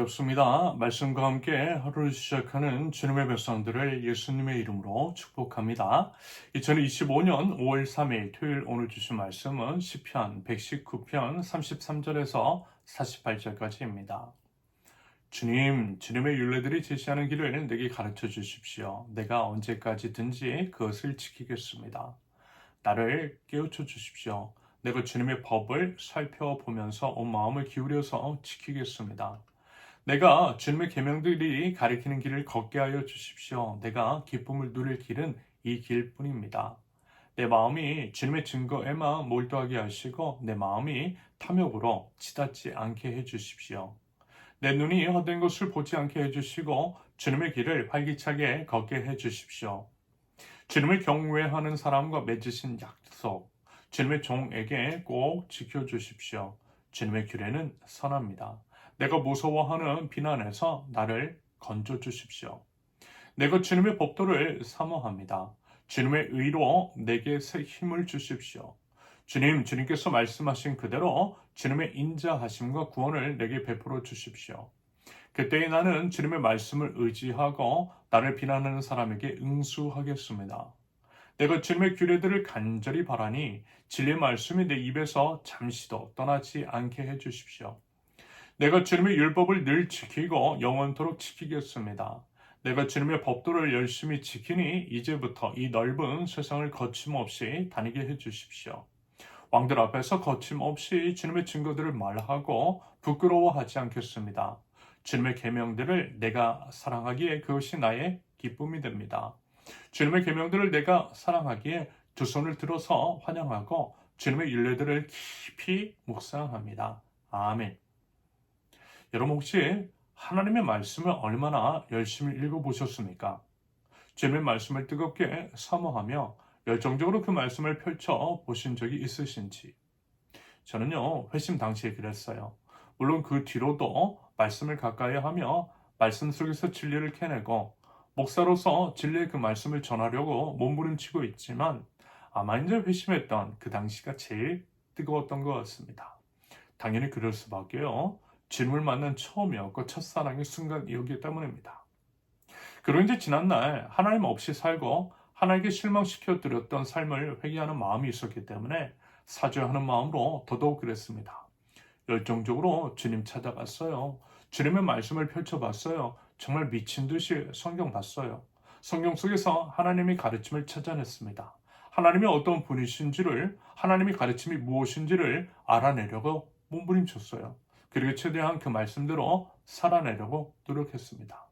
반갑습니다. 말씀과 함께 하루를 시작하는 주님의 백성들을 예수님의 이름으로 축복합니다. 2025년 5월 3일 토요일 오늘 주신 말씀은 시편 119편 33절에서 48절까지입니다. 주님, 주님의 율례들이 제시하는 길을 내게 가르쳐 주십시오. 내가 언제까지든지 그것을 지키겠습니다. 나를 깨우쳐 주십시오. 내가 주님의 법을 살펴보면서 온 마음을 기울여서 지키겠습니다. 내가 주님의 계명들이 가리키는 길을 걷게 하여 주십시오. 내가 기쁨을 누릴 길은 이 길뿐입니다. 내 마음이 주님의 증거에만 몰두하게 하시고 내 마음이 탐욕으로 치닫지 않게 해 주십시오. 내 눈이 헛된 것을 보지 않게 해 주시고 주님의 길을 활기차게 걷게 해 주십시오. 주님을 경외하는 사람과 맺으신 약속, 주님의 종에게 꼭 지켜주십시오. 주님의 규례는 선합니다. 내가 무서워하는 비난에서 나를 건져주십시오. 내가 주님의 법도를 사모합니다. 주님의 의로 내게 새 힘을 주십시오. 주님께서 말씀하신 그대로 주님의 인자하심과 구원을 내게 베풀어 주십시오. 그때에 나는 주님의 말씀을 의지하고 나를 비난하는 사람에게 응수하겠습니다. 내가 주님의 규례들을 간절히 바라니 진리의 말씀이 내 입에서 잠시도 떠나지 않게 해주십시오. 내가 주님의 율법을 늘 지키고 영원토록 지키겠습니다. 내가 주님의 법도를 열심히 지키니 이제부터 이 넓은 세상을 거침없이 다니게 해주십시오. 왕들 앞에서 거침없이 주님의 증거들을 말하고 부끄러워하지 않겠습니다. 주님의 계명들을 내가 사랑하기에 그것이 나의 기쁨이 됩니다. 주님의 계명들을 내가 사랑하기에 두 손을 들어서 환영하고 주님의 율례들을 깊이 묵상합니다. 아멘. 여러분 혹시 하나님의 말씀을 얼마나 열심히 읽어보셨습니까? 주님의 말씀을 뜨겁게 사모하며 열정적으로 그 말씀을 펼쳐 보신 적이 있으신지? 저는요, 회심 당시에 그랬어요. 물론 그 뒤로도 말씀을 가까이 하며 말씀 속에서 진리를 캐내고 목사로서 진리의 그 말씀을 전하려고 몸부림치고 있지만 아마 이제 회심했던 그 당시가 제일 뜨거웠던 것 같습니다. 당연히 그럴 수밖에요. 주님을 만난 처음이었고 첫사랑의 순간이었기 때문입니다. 그리고 이제 지난날 하나님 없이 살고 하나님께 실망시켜 드렸던 삶을 회개하는 마음이 있었기 때문에 사죄하는 마음으로 더더욱 그랬습니다. 열정적으로 주님 찾아갔어요. 주님의 말씀을 펼쳐봤어요. 정말 미친 듯이 성경 봤어요. 성경 속에서 하나님의 가르침을 찾아냈습니다. 하나님이 어떤 분이신지를, 하나님의 가르침이 무엇인지를 알아내려고 몸부림쳤어요. 그리고 최대한 그 말씀대로 살아내려고 노력했습니다.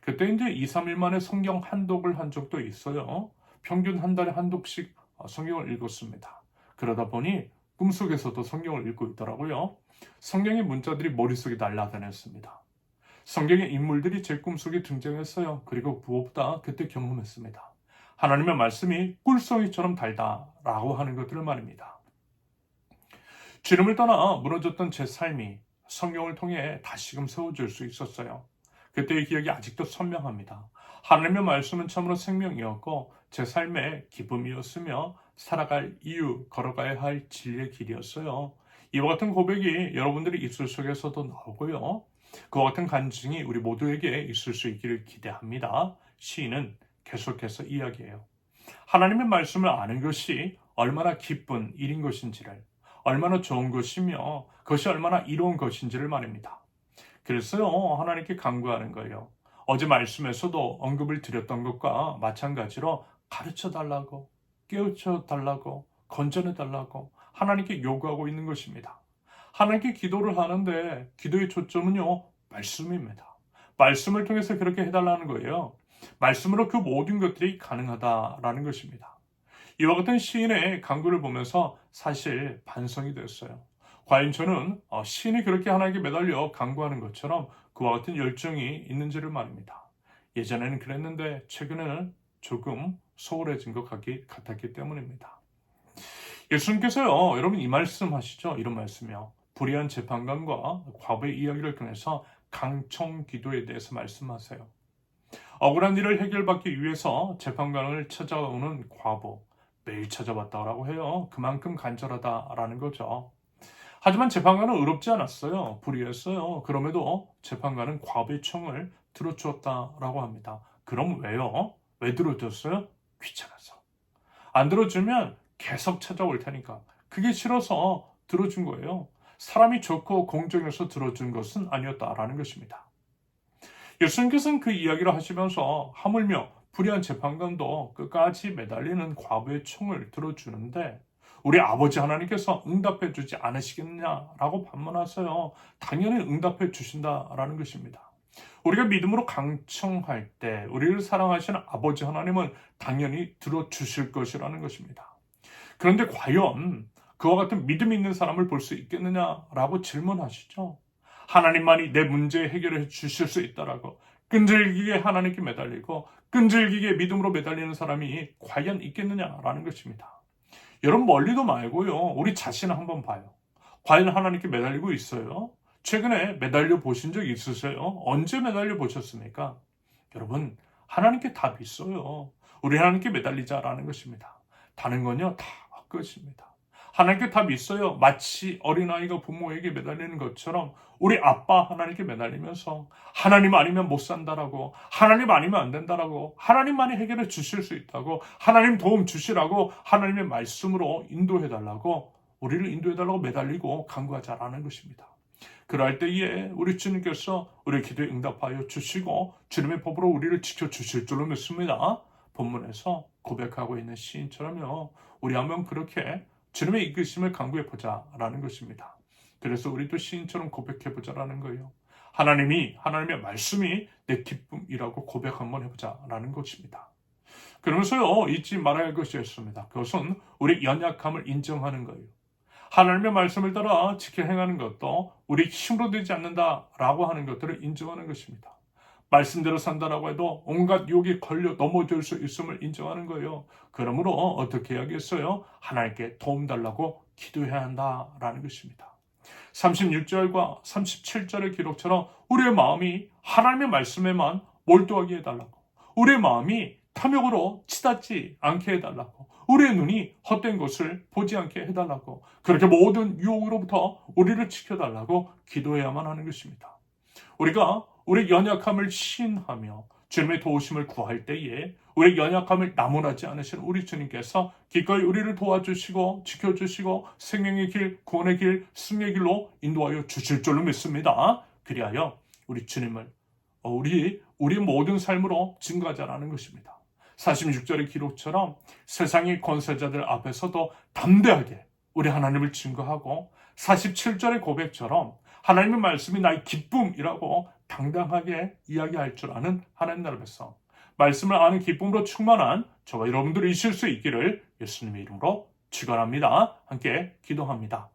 그때 이제 2, 3일 만에 성경 한 독을 한 적도 있어요. 평균 한 달에 한 독씩 성경을 읽었습니다. 그러다 보니 꿈속에서도 성경을 읽고 있더라고요. 성경의 문자들이 머릿속에 날아다녔습니다. 성경의 인물들이 제 꿈속에 등장했어요. 그리고 무엇보다 그때 경험했습니다. 하나님의 말씀이 꿀송이처럼 달다라고 하는 것들을 말입니다. 주님을 떠나 무너졌던 제 삶이 성경을 통해 다시금 세워질 수 있었어요. 그때의 기억이 아직도 선명합니다. 하나님의 말씀은 참으로 생명이었고 제 삶의 기쁨이었으며 살아갈 이유, 걸어가야 할 진리의 길이었어요. 이와 같은 고백이 여러분들의 입술 속에서도 나오고요. 그와 같은 간증이 우리 모두에게 있을 수 있기를 기대합니다. 시인은 계속해서 이야기해요. 하나님의 말씀을 아는 것이 얼마나 기쁜 일인 것인지를, 얼마나 좋은 것이며 그것이 얼마나 이로운 것인지를 말입니다. 그래서요, 하나님께 간구하는 거예요. 어제 말씀에서도 언급을 드렸던 것과 마찬가지로 가르쳐 달라고, 깨우쳐 달라고, 건전해 달라고 하나님께 요구하고 있는 것입니다. 하나님께 기도를 하는데 기도의 초점은요, 말씀입니다. 말씀을 통해서 그렇게 해달라는 거예요. 말씀으로 그 모든 것들이 가능하다라는 것입니다. 이와 같은 시인의 간구를 보면서 사실 반성이 됐어요. 과연 저는 시인이 그렇게 하나님께 매달려 간구하는 것처럼 그와 같은 열정이 있는지를 말입니다. 예전에는 그랬는데 최근에는 조금 소홀해진 것 같았기 때문입니다. 예수님께서요, 여러분 이 말씀 하시죠? 이런 말씀이요. 불의한 재판관과 과부의 이야기를 통해서 강청 기도에 대해서 말씀하세요. 억울한 일을 해결받기 위해서 재판관을 찾아오는 과부, 매일 찾아왔다고 해요. 그만큼 간절하다라는 거죠. 하지만 재판관은 의롭지 않았어요. 불의했어요. 그럼에도 재판관은 과부의 청을 들어주었다라고 합니다. 그럼 왜요? 왜 들어줬어요? 귀찮아서. 안 들어주면 계속 찾아올 테니까. 그게 싫어서 들어준 거예요. 사람이 좋고 공정해서 들어준 것은 아니었다라는 것입니다. 예수님께서는 그 이야기를 하시면서 하물며 불의한 재판관도 끝까지 매달리는 과부의 청을 들어주는데 우리 아버지 하나님께서 응답해 주지 않으시겠냐라고 반문하세요. 당연히 응답해 주신다라는 것입니다. 우리가 믿음으로 강청할 때 우리를 사랑하시는 아버지 하나님은 당연히 들어주실 것이라는 것입니다. 그런데 과연 그와 같은 믿음 있는 사람을 볼 수 있겠느냐라고 질문하시죠. 하나님만이 내 문제 해결해 주실 수 있다라고 끈질기게 하나님께 매달리고 끈질기게 믿음으로 매달리는 사람이 과연 있겠느냐라는 것입니다. 여러분 멀리도 말고요. 우리 자신을 한번 봐요. 과연 하나님께 매달리고 있어요? 최근에 매달려 보신 적 있으세요? 언제 매달려 보셨습니까? 여러분 하나님께 답 있어요. 우리 하나님께 매달리자라는 것입니다. 다른 건요 다 헛것입니다. 하나님께 답이 있어요. 마치 어린아이가 부모에게 매달리는 것처럼 우리 아빠 하나님께 매달리면서 하나님 아니면 못 산다라고 하나님 아니면 안 된다라고 하나님만이 해결해 주실 수 있다고 하나님 도움 주시라고 하나님의 말씀으로 인도해달라고 우리를 인도해달라고 매달리고 간구하자라는 것입니다. 그럴 때에 우리 주님께서 우리 기도에 응답하여 주시고 주님의 법으로 우리를 지켜주실 줄로 믿습니다. 본문에서 고백하고 있는 시인처럼요. 우리 한번 그렇게 주님의 이끄심을 간구해보자라는 것입니다. 그래서 우리도 시인처럼 고백해보자라는 거예요. 하나님의 말씀이 내 기쁨이라고 고백 한번 해보자라는 것입니다. 그러면서요, 잊지 말아야 할 것이 있습니다. 그것은 우리 연약함을 인정하는 거예요. 하나님의 말씀을 따라 지켜 행하는 것도 우리 힘으로 되지 않는다라고 하는 것들을 인정하는 것입니다. 말씀대로 산다라고 해도 온갖 유혹에 걸려 넘어질 수 있음을 인정하는 거예요. 그러므로 어떻게 해야겠어요? 하나님께 도움 달라고 기도해야 한다라는 것입니다. 36절과 37절의 기록처럼 우리의 마음이 하나님의 말씀에만 몰두하게 해달라고, 우리의 마음이 탐욕으로 치닫지 않게 해달라고, 우리의 눈이 헛된 것을 보지 않게 해달라고, 그렇게 모든 유혹으로부터 우리를 지켜달라고 기도해야만 하는 것입니다. 우리가 우리 연약함을 시인하며 주님의 도우심을 구할 때에 우리 연약함을 나무라지 않으시는 우리 주님께서 기꺼이 우리를 도와주시고 지켜주시고 생명의 길, 구원의 길, 승리의 길로 인도하여 주실 줄로 믿습니다. 그리하여 우리 주님을 우리 모든 삶으로 증거하자라는 것입니다. 46절의 기록처럼 세상의 권세자들 앞에서도 담대하게 우리 하나님을 증거하고 47절의 고백처럼 하나님의 말씀이 나의 기쁨이라고 당당하게 이야기할 줄 아는 하나님 나라 백성, 말씀을 아는 기쁨으로 충만한 저와 여러분들이 있을 수 있기를 예수님의 이름으로 축원합니다. 함께 기도합니다.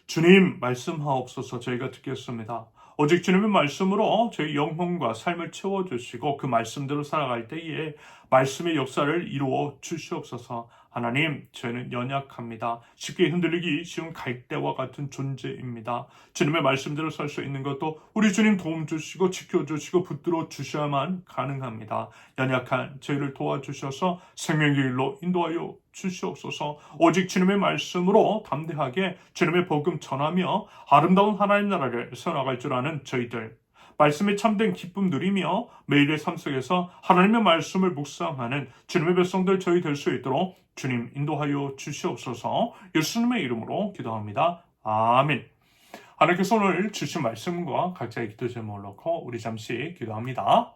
주님 말씀하옵소서. 저희가 듣겠습니다. 오직 주님의 말씀으로 저희 영혼과 삶을 채워주시고 그 말씀대로 살아갈 때에 말씀의 역사를 이루어 주시옵소서. 하나님, 저희는 연약합니다. 쉽게 흔들리기 쉬운 갈대와 같은 존재입니다. 주님의 말씀대로 살 수 있는 것도 우리 주님 도움 주시고 지켜주시고 붙들어 주셔야만 가능합니다. 연약한 저희를 도와주셔서 생명의 길로 인도하여 주시옵소서. 오직 주님의 말씀으로 담대하게 주님의 복음 전하며 아름다운 하나님 나라를 세워나갈 줄 아는 저희들, 말씀에 참된 기쁨 누리며 매일의 삶 속에서 하나님의 말씀을 묵상하는 주님의 백성들 저희 될 수 있도록 주님 인도하여 주시옵소서. 예수님의 이름으로 기도합니다. 아멘. 하나님께서 오늘 주신 말씀과 각자의 기도 제목을 놓고 우리 잠시 기도합니다.